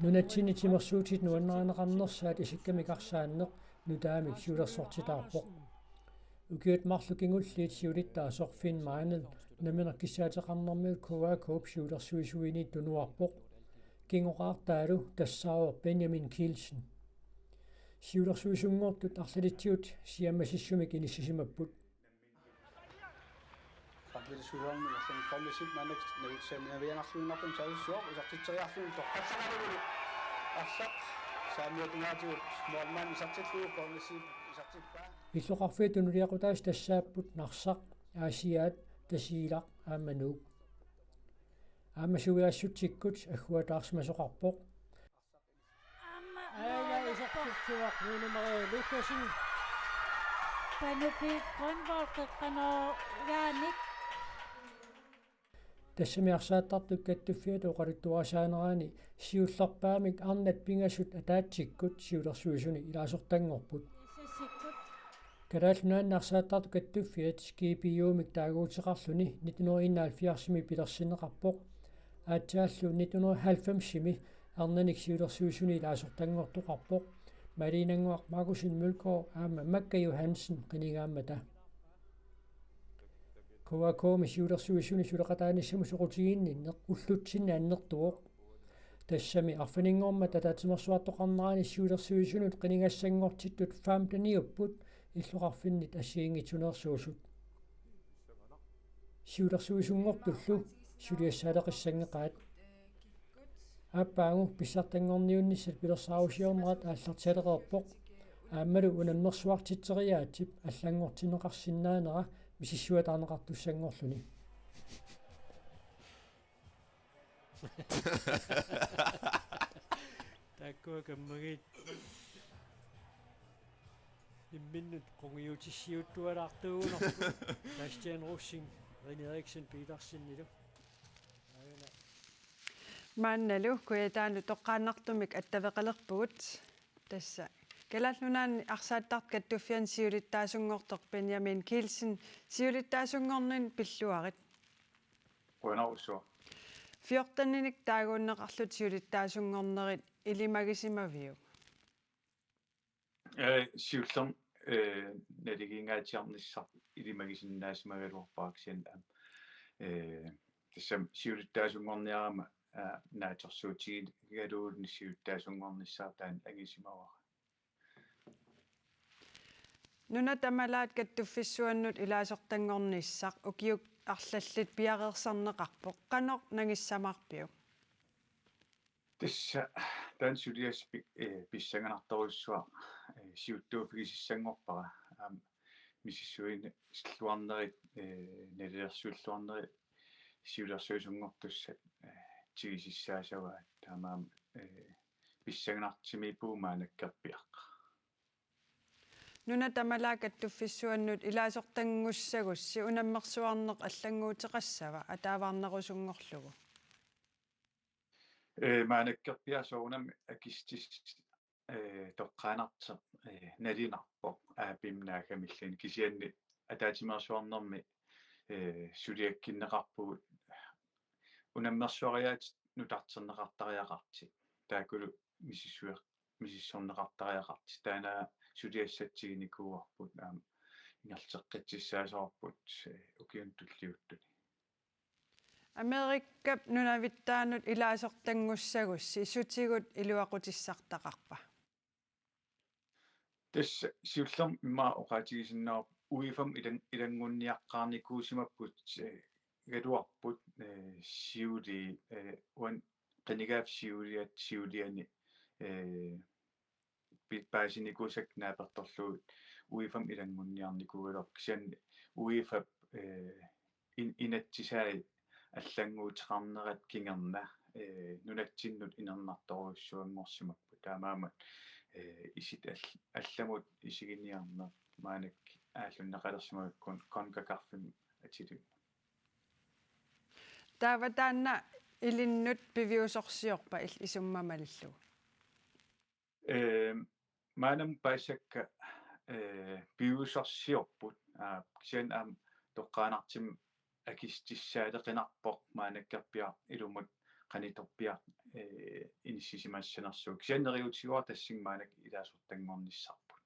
Nunatsini timersuutit nuanneranneqarnersaat isikkamiqarsaanneq nutaamik siulersortitаарpoq ukiut marlukingulliit siulittaasorfin Maren naminerkissaateqarnermiut KNR siulersuisuiniit tunuarpoq kingoqaartaalu tassaawor Benjamin Kielsen siulersuisungortut arlalitiut siamassissumik inissisimapput Aaqqissuisut Nathan Kreutzmann navigeringsarluunarpum saussuoq isartitseriarluun toqqaannarnermi arsaq saamiutungaatigut mualmaan isartillu kornisiip isartippaa illoqarfiit tunuliaqutaas tassaapput narsaq aasiaat tasiilaq aammanuuk aammasugiassutikkut agguataarsimasoqarpoq aaya isartilluaq nuunumeri Lukasen panupi grønvoldqeqqanoriaanik тассамиарсааттартук каттуффиат оқалуттуарасаанераани сиуллерпаамик арнат пингассут атаатсиккут сиулерсуисуни илаасортангорпут Kalaallit каттуффиат скипиуумик таагуутеқарлуни 1970-ми пилерсинеқарпоқ аатсааллу 1990-ми арнаник сиулерсуисуни илаасортангортоқарпоқ малинангуақ Markusin Mølgaard аама Макка Johansen қинигааммата куакооми сиулерсуисуни сулеқатааниссаму соқутигиинни уллутсинни аннертуоқ тассами арфанингорма татаатимерсуартоқарнерани сиулерсуисунут қинигассангортиттут фаамтаниуппут иллоқарфиннит ассиингитсунерсуусут сиулерсуисунгортуллу сулиассаалеқиссангеқаат аппаагу писсартангорниунниссат пилерсаарусиорнерат ааллартиалеқерпоқ ааммалу унаммерсуартитсериаатип аллангортинеқарсинаанера мисиссуатаарнеқартуссангорлуни таккуа каммагит имминнут конгиутиссиуттуалаартуугунарпу Christian Rossing René Eriksen Petersenилу маанналу куятаану тоqqaannartumik аттавеқалерпугут тасса Kalaallunaanni арсааттарт каттуффиан сиулиттаасунгортор Benjamin Kielsen сиулиттаасунгорнин пиллуарит Qunarussuaq 14-ник таагууннеқарлут сиулиттаасунгорнерит илимагисимавиу сиуллерм налигингаатиарниссар илимагисиннаасимагалуорпааксиан тассам сиулиттаасунгорниарама наатерсуутигигалуунни сиулиттаасунгорниссаар таан агисимавара Nunaata malaat kattuffissuannut ilaasортангорниссақ укиук арлаллит пиареерсарнеқарпоқ қанеқ нагиссамарпиу тасса таан сулиаспик писсанганарторуссуа сиуттууфигисиссангорпара мисиссуин слуарнерит налерсууллуарнери сиулерсуисунгортуссат тигисиссаасаваа таамаам писсанганартими пуумаанаккерпиаққа Nunaata malaat kattuffissuannut ilaasортангуссагусси унаммерсуарнеқ аллангуутеқассава атааваарнерусунгорлугу маанаккерпиасоунам акистис тоqqaannarter налинарпо аапимнаагамиллин кисианни атаатимерсуарнерми сулиаккиннеқарпугут унаммерсуариаат нутартернеқартариақарти таакулу мисиссорнеқартариақарти таана сулиассатсигиникууарпут ингертеққитсисаасоорпут укиунтуллиуттуни Америккап нунавиттаанут илаасортангуссагусси исутигут илуақутиссартақарпа тас сиуллерм имма оқаатигисиннаа уифам илангунниаққарникуусимаппут галуарпут сиули уан қинигаав сиулиат сиулиани битбаасиникусак нааперторлуут уифам илангунниарникугалор кисиан уифап инатсисаи аллангуутеқарнерат кингерна нунатсиннут инернарторуссуангорсимаппу таамаамат исит алламут исигиниарна маанак ааллуннеқалерсимагаккун конкакарфим атилу тааватаанна илиннут пивиусорсиорпа исуммамаллу маанам паасакка пивиусорсиорпут кисиан аам тоqqaannartim акистиссаалеқинарпоқ маанаккерпиа илумут қаниторпиа иниссисимассанерсуу кисианнериутигуа тассингмаанак илаасортангорниссарпут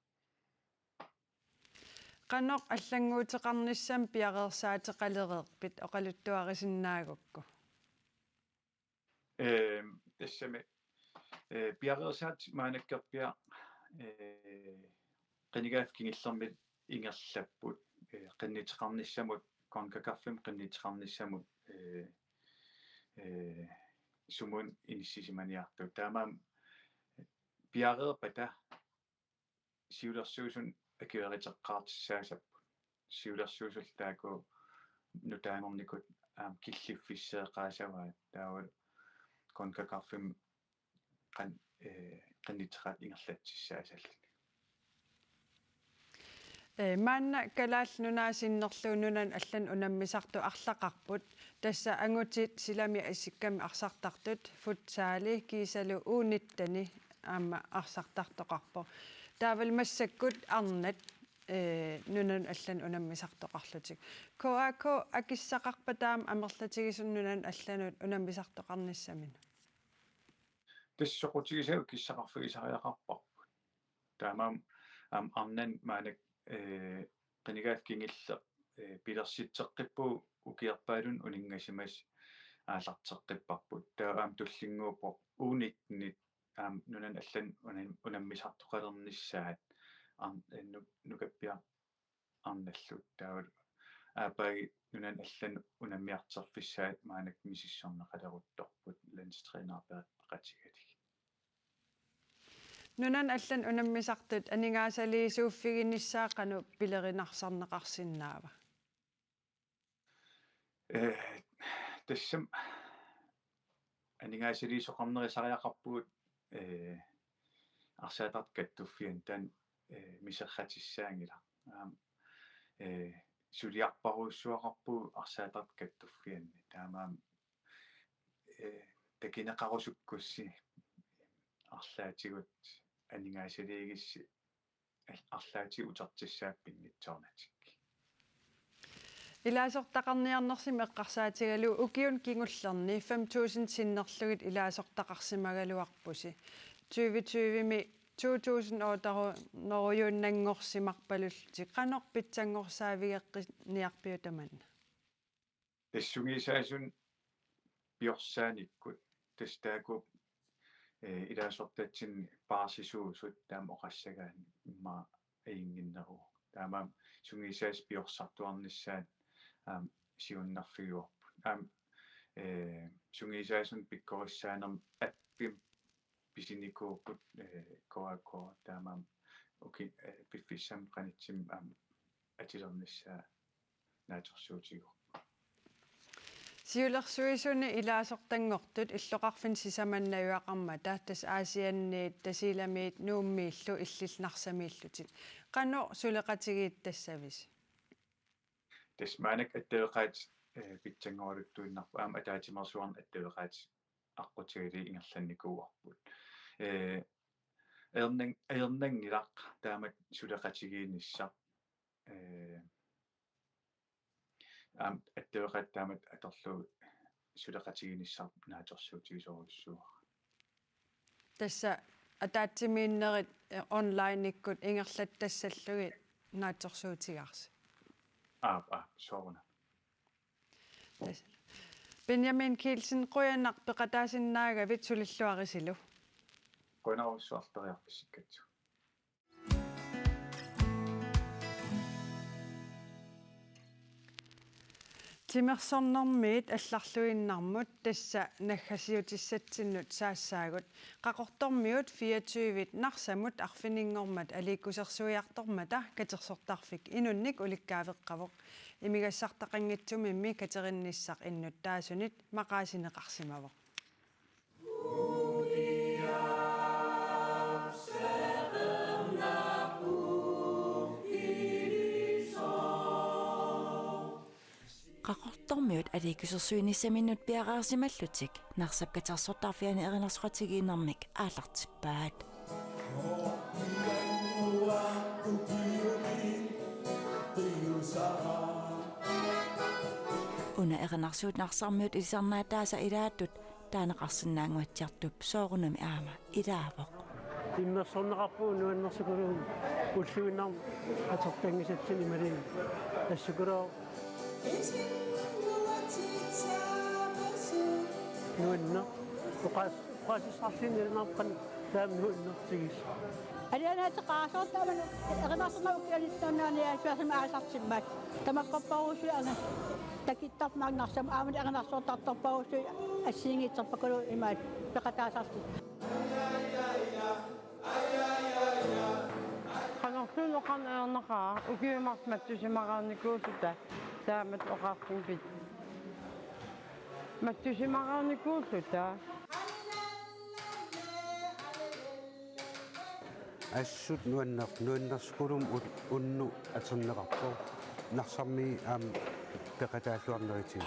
қанеқ аллангуутеқарниссам пиареерсаатеқалереерпит оқалуттуарисиннаагукку тассами пиареерсаат маанаккерпиа қинигаaf кингиллермит ингерлаппут қиннитеқарниссамут конкакарфим қиннитеқарниссамут сумун иниссисиманиарту таамаам пиареерпата сиулерсуусун акиуеритеққаартиссаасаппут сиулерсуусул тааку нутаангорникут киллиффиссеэқаасаваа таавал конкакарфим qanniteqaat ingerlatsissaasall маанна калааллунаассиннерлуунунан аллан унаммисарту арлақарпут тасса ангутит силами ассикками арсартартут футсаали кисалу уунниттани аама арсартартоқарпо таавал массаккут арнат нунан аллан унаммисартоқарлутик коако акиссақарпатаам амерлатигисуннунан алланут унаммисартоқарниссамина тассоқутигисагу киссақарфигисариақарпарпут таамаам арнан маанак qinigaaf kingille pilersitseqqippu ukiarpaalun uningasimmas aallarteqqipparput taam tullinguupo uunitnit nunan allan unammisartoqalernissaat nukappia arnallut taavut aapaagi nunan allan unammiarterfissaat maanak misissorneqaleruttorput landstrænerpeqatigatik nunan allan unammisartut aningaasaliisuuffiginnissaaqanu pilerinarsanneqarsinnaava тассам анигаасилисоқарнерисариақарпугут арсаатарт каттуффиан таан мисерратиссаангила сулиарпаруссуақарпугу арсаатарт каттуффианни таамаам такинеқарусуккусси арлаатигут анигаасилиигисси арлаати утертиссааппингитсоорнатик илаасортақарниарнерсим эққарсаатигалу укиун кингуллерни 5000 синнерлугит илаасортақарсимагалуарпуси 2020ми 2000 оотару норуйууннангорсимарпалулти қанор питсангорсаавигеққиниарпиу таманна тассугисаасун пиорсааниккут тастааку илаасортатсин паарсисуусут таама оқассагаан имма аингиннеру таамаам сугисаас пиорсартуарниссаат сиуннарфигуарпут сугисааsun пиккориссаанерм аппим писиникууппут коако таамаам оки пиффиссам канитсим атилерниссаа наатерсуутигу сиулерсуисуни илаасортангортут иллоқарфин сисаманнаюақармата тас аасианниит тасиламиит нууммииллу иллилнарсамииллутит қано сулеқатигиит тассавис тасмаанак аттеэқаат питсангорулуттуиннарпу аама атаатимерсуарн аттеэқаат аққутигили ингерланникууарпут эрнангилақ таамат сулеқатигииннссаа аттеэқаат таамат аторлуу сулеқатигииннссаа наатерсуутигисоруссуа тасса атаатсимииннерит онлайниккут ингерлаттассаллугит наатерсуутигарси соорна Benjamin Kielsen qoyanaq peqataasinnaaga sulilluarisilu qoinaruussuarteriarpissikatsu Timersornermiit алларлуиннармут тасса наггасиутиссатсиннут саассаагут qaqortormiut 24-вит нарсамут арфинингормат аликкусерсуиартормата катерсортарфик инунник уликкаавеққавоқ имигассартақангитсумимми катеринниссақ иннут таасунит мақаасинеқарсимавоқ qaqortormiut aliikusersuinissaminut piaqaarsimallutik narsap katarsortarfiani erinarsuqatigiinermik aallartippaat una erinarsuut narsarmiut ilisarnaataasa ilaattut taaneqarsinnaanguatsiartup soorunami aama ilaavoq иммерсорнеқарпуу нуаннерсукулуум уллуиннар атерпангисатсини малин тассукулоо нуанна оқассарлиннернарқан таам нуаннертигис алиана тақаасоортааман эрнарсмаукиалиттунаниасуасма аасартиммаат тамаққаппарусуиарна такиттармаагнарсам аамани эрнарсоортартарпарусуи ассиингитсерпакулу имаат пеқатаасарти qangerluunoqarnerneqaa ukiumarsmattusimaqarnikuusuta taamat oqarfupit mattusimaqarnikuulluta assut nuannerskulum unnu aterneqarpo narsarmi peqataalluarneritigu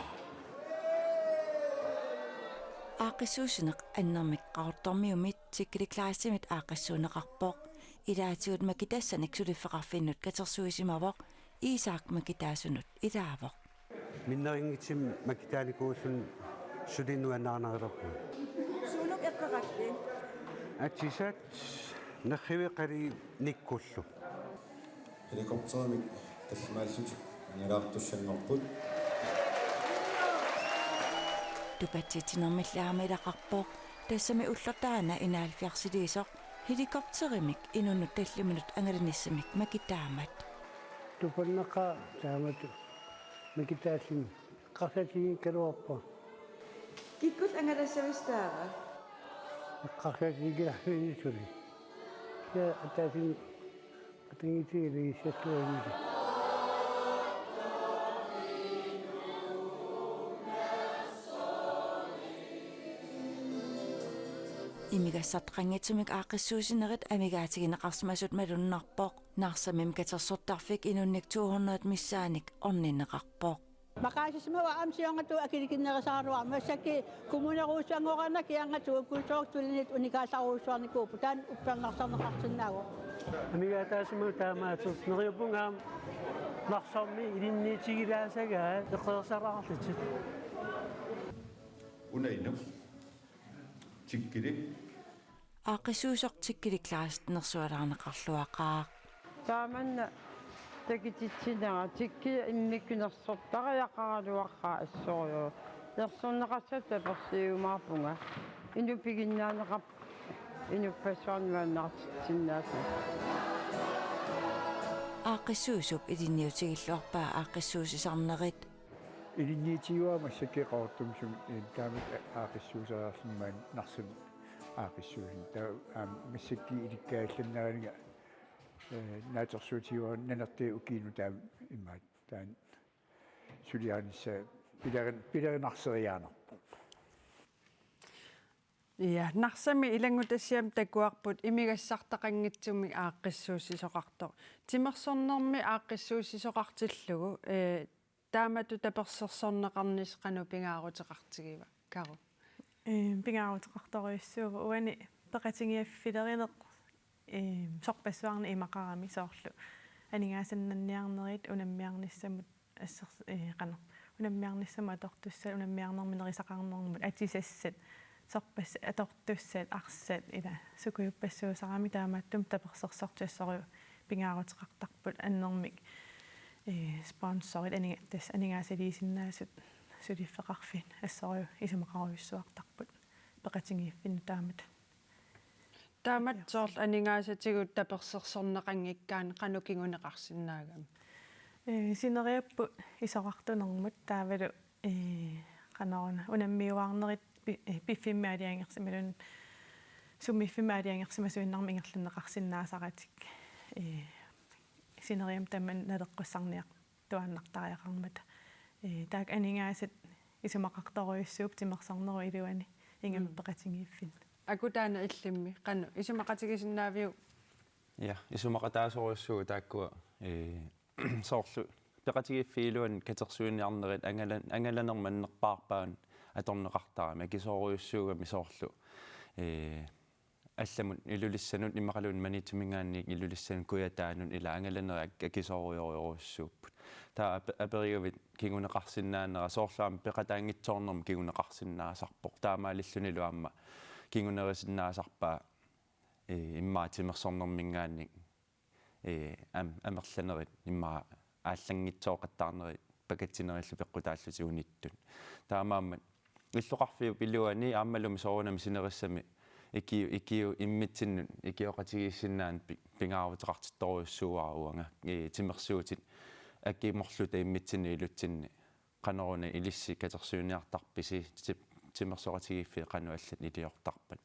Aaqqissuisut Nathan Kreutzmann tikkili Kleistimit aaqqissuuneqarpoq ilaatigut makitassanik suliffeqarfinnut katersuisimavoq Iisaaq makitaasunut ilaavoq minneringitsim makitaanikuulsun sulinuannaarnermi Suunuk eqqaqakki. atisat nerriveqali nikkullu helikopteramik tallimaallutik nagaartussanngorput Tuqaannarnermi ilaqarpoq тассами уллертаана инaalфиарсилиисоқ helikopterimik inunnik tallimunut angalinnissamik makitaamат Toqqaannarnermi taamatu makitaallimi qarsatigi kaluarpa kikkul angalassavistaaqa qarsatigi lahfinisuli ya ataasin atangitili shattuanigi имигассартақангитсумик Aaqqissuisinerit амигаатигинеқарсимасут малуннарпоқ наарсамим катерсортарфик инунник 200 миссааник орнинеқарпоқ Maqaasismawa amsiangatu akilikinnerisaaruar massakki kumuneruussuangoranna kiangatu kulsoortulinit unikaasaruussuarnikuuputaan uppernarsarneqarsinnaagu амигаатаасиму таамаатут нериупунгаам нарсарми илинниитигилаасагаа эққерсараарлутит unainnu tikkili Aaqqissuisoq tikkili Kleist nersualаарneqarluaqaa taamanna takititsinera tikki innikkunersortariaqaraluarraa assorio ersorneqassat tapersiumaapunga inupiginnaaneqar inuppassuarnuannartitsinnaasa Aaqqissuisup ilinniutigilluarpaa Aaqqissuusisarnerit ilinniitiuama sakkeqaortumsum taamat Aaqqissuusaraarsimmaan narsum Aaqqissuusin taa massakki ilikkaallanneriga naatersuutiua nanertii ukiinu taa immaat taan suliaanissa pilerinarseriyaanerpu Ja narsami ilanngutassiam takuarput imigassartaqanngitsumi Aaqqissuusisoqartoq timersornermi Aaqqissuusisoqartillugu таамату таперсерсорнеқарнис қану пингаарутеқартигива кару пингаарутеқарториуссуува уани пеқатингиаффилеринеқ сорпассуарни имақарами соорлу анигаасаннанниарнерит унаммиарниссамут ассер қана унаммиарниссама атортуссал унаммиарнерминерисақарнермут атисассат сорпас атортуссат арсат ила сукуйуппассуусарами таамааттум таперсерсортиассориу пингаарутеқартарпут аннермик sponsorit aningaasaliisinnaasut sulifeqarfin assoriu isumaqaruissuartarput peqatingiiffin taamat soorl aningaasatigut tapersersorneqanngikkaan qanukinguneqarsinnaagam sineriappu isoqartunermut taavalu qanaruna unammiuarnerit piffimmaaliangersimalun summiffimaaliangersimasuinnarmi ingerlunneqarsinnaasaratik sineriam tamman naleqqussarniaq tuannartariaqarmata taak aningaasat isumaqartoruissuup timersarneru iluani ingam peqatingiiffin akutaana illimmi qannu isumaqatigisinaaviu ja isumaqataasoruissuu taakkua soorlu peqatigiffiiluan katersuinniarnerit angalanermannerpaarpaan atorneqartarami akisoruissuugami soorlu алламут илулиссанут иммақалуун манитсумингаанник илулиссанут куятаанун ила ангаланери аккисоориориоруссууппут таа апериувит кигунеқарсинаанера соорлаам пеқатаангитсоорнерм кигунеқарсинаасарпоқ таамаалиллунилу аама кигунерисиннаасарпаа иммаатимерсорнермингаанник амерланерит иммаа ааллангитсооқаттаарнери пакатсинериллу пеққутааллути униттун таамааммат иллоқарфиу пилуани ааммалуми соорунами синериссами ikkiu immitsinnut ikioqatigissinnaан pingaarutеqartittoruissuuaruanga timersuutit akkiimorluta immitsinni ilutsinni qanoruna ilissi katersuuniartarpisi timersoqatigiffi qanuallat iliortarpat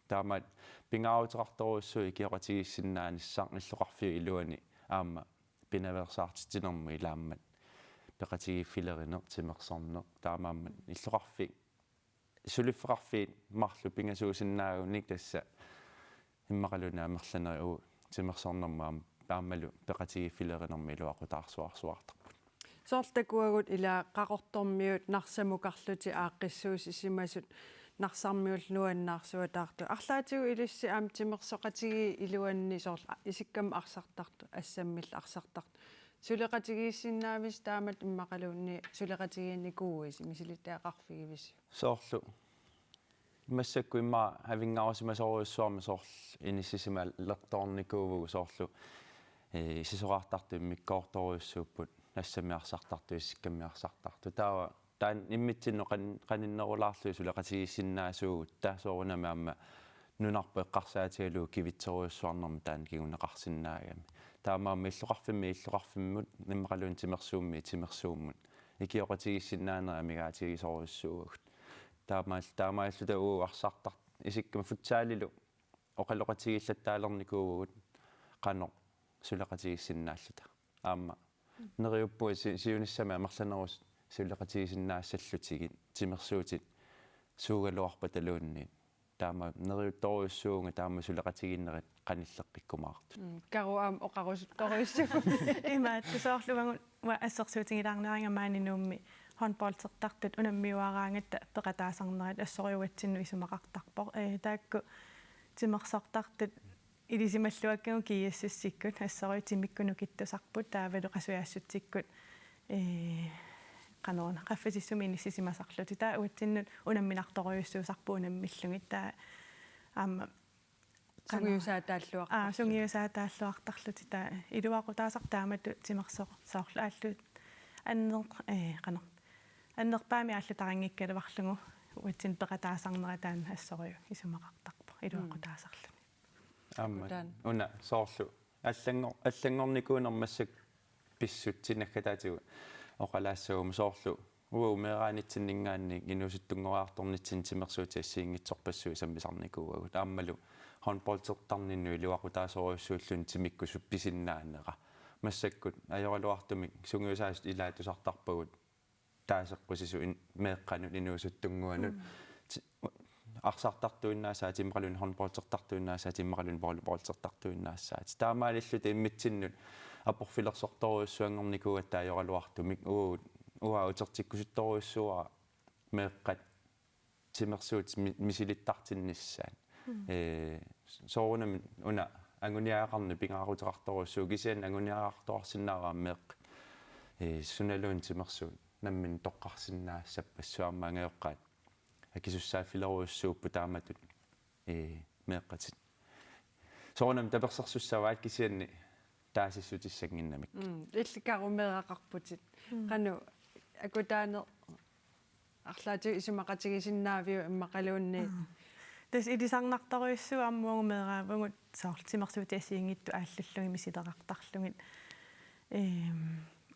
taamaat pingaarutеqartoruissuu ikioqatigissinnaanissaq illoqarfiu iluani aama pinaversaartitinermu ilaammat peqatigiffileriner timersorner taamaammat illoqarfi sulifeqarfiit marlu pingasuusinnaagunik tassa immaqaluna amerlaneriu timersornermaam taammalu peqatigiffilernermi iluaqutaarsuarsuartarput soortakuagut ila qaqortormiut narsamuqarluti Aaqqissuusisimasut narsarmiul nuannaarsuataartu арлаатигу илисси аам тимерсоqatigi илуанни соорла исиккам арсартарту ассаммил арсартарту suleqatigiissinnaavис taamat immaqaluunni suleqatigiinnikuuis misilitteaqarfigivis soorlu массакку имма авингаарсимасоруйуссуарми соорл инissисима лерторнikuuvugu соорlu сисораартарту миккоорторуйуссууппут нассамиарсартарту исиккамиарсартарту таава таан иммитсинно каниннерулаарлу сулеқатигиссиннаасуугут таасоорунами амма нунарпу эққарсаатигалуу кивитсеруйуссуарнерми таан кигунеқарсиннаагами таамаами иллоқарфиммут ниммақалуун тимерсууммут икиоқатигиссиннаанера амигаатигисоруйуссуугут таамааллута уу арсартар исиккама футсаалилу оқалоқатигиллаттаалерникуугут қано сулеқатигиссиннааллута аама нериуппуи сиуниссами амерланерус сулеқатигиссиннаассаллутигит тимерсуутит суугалуарпа талуунниит таама нериутторуйуссуунга таама сулеқатигиннерит қаниллеққиккумаарту каруам оқарусутторуйуссуу имаат тусоорлугангут ва ассерсуутингилаарнеранга маанинуумми håndboldtaqtartut unammiuaraangata peqataasarnerat assoriugatsinnu isumaqartarpoq taakku timersartartut ilisimalluakkagu kiiassissikkut assoriutimmikkunu kittusarput taavalu qasuiassutikkut qanoorna qaffasissumi inissisimasarluti taa uatsinnut unamminartoriussuusarpu unammillungit taa aamma sungiusaataalluartarluti taa iluaqutaasartaamattu timersoorlu aallut qano аннерпаами ааллутарангиккалаварлугу уатсин пеқатаасарнера таан ассориу исумақартарпо илуақутаасарлу амма уна соорлу аллангорникуунермассак писсутсинаггатаатигу оқалаассагум соорлу уумераанитсиннингаанни инусуттунгораарторнитсин тимерсуутиассиингитсорпассуи саммисарникуугагут ааммалу håndboldtертарнинну илуақутаасориуссууллун тимикку супписиннаанера массаккут ajorluartumik sungiusaast ilaatusartarpagut taasеққусису меэққанут инуусуттунгуанут арсартартуиннаасаа тиммақалун håndboldtертартуиннаасаа тиммақалун volleyballtертартуиннаассаат таамаалиллута иммитсиннут апорфилерсорторуйуссуангорникугатта ajorluartumik уаутертиккусутторуйуссуара меэққат тимерсуут мисилиттартиннissaан соорунами уна ангуниаақарни пингаарутеқарторуссуу кисиан ангуниаақарторсиннаараа меэқ суналуун тимерсуут наммин тоққарсиннаассаппассуармаангеоққаат акисуссааффилеруйуссууппу тааматут меэққатит соорунам таперсерсуссаваат кисианни таасиссутиссангиннамик илликарумеэқарпутит қану акутаане арлаату исумақатигисиннаавиу иммақалуунни тас илисарнарторуйуссуу аммугумеэраавгут саортимерсуутиассиингитту ааллуллуги мисилеқартарлугит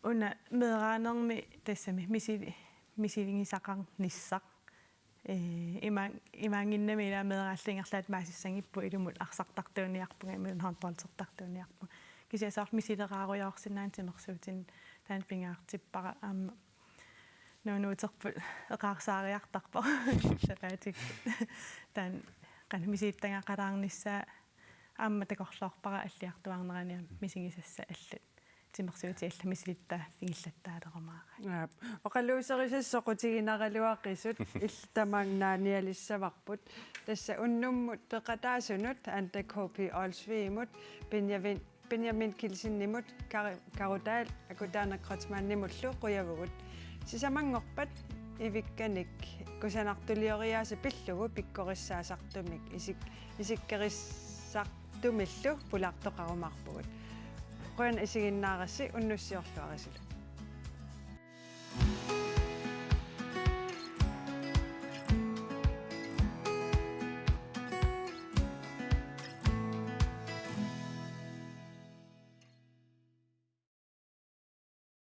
уна меэраанерми тассами мисилингисақар ниссақ имаангиннами ила меэрааллингерлаат маасиссангиппу илумут арсартартууниарпуга имун håndboldtертартууниарпу кисиасаар мисилерааруйаорсинаан тимерсуутин таан пингаартиппара аама нуунуутерпут эқарсаариартарпа сапаатик таан канмисииттангақалаарниссаа аама такорлоорпара аллиартуарнераниам мисигисасса аллут тимерсуутиалла мисилиттаа фигиллаттаалерамаа оқалуусерисассоқутигинаралуаққисут иллтамагнааниалиссаварпут тасса уннуммут пеқатаасунут анта копи олсвиимут Benjamin Kilsinimut Karutaal Aaqqissuisut Kreutzmannnimullu quyavugut sisamangorpat ivikkanik kusanartulioriaasa pillugu pikkorissaasaartumik isikkerissartumillu pulaartoqarumarpugut qoyan isiginnaarassi unnussiorluarisilu